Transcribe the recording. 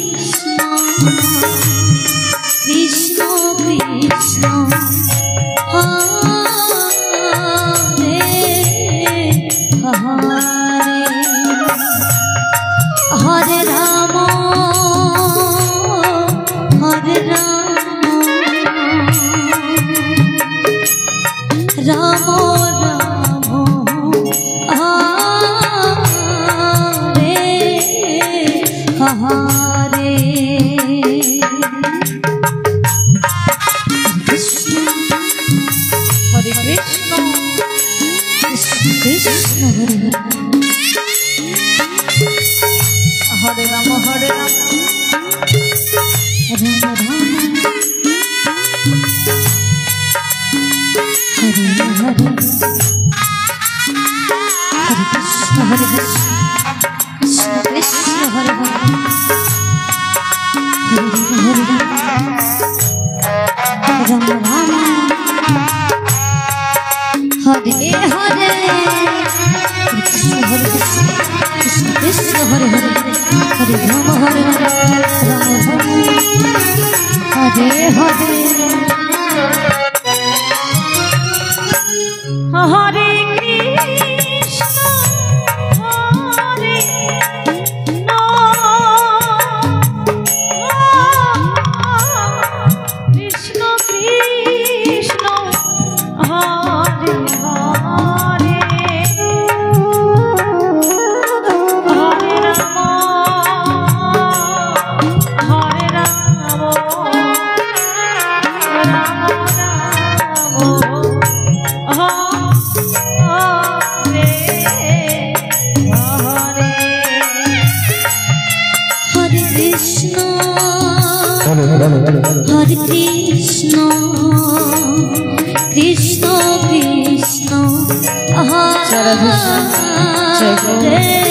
Krishna Krishna Hare Hare Hare Ram Ram Ram Hare Hare Hare Krishna Krishna Hare Ram Hare Ram Ram Ram Hare Hare Hare Krishna Krishna Krishna Hare Hare Hare Ram Ram Hare Hare Krishna Krishna Krishna Hare Hare Hare Ram Hare Ram Hare Hare Hare Krishna Krishna Hare Hare Hare Ram Hare Krishna Krishna Krishna Hare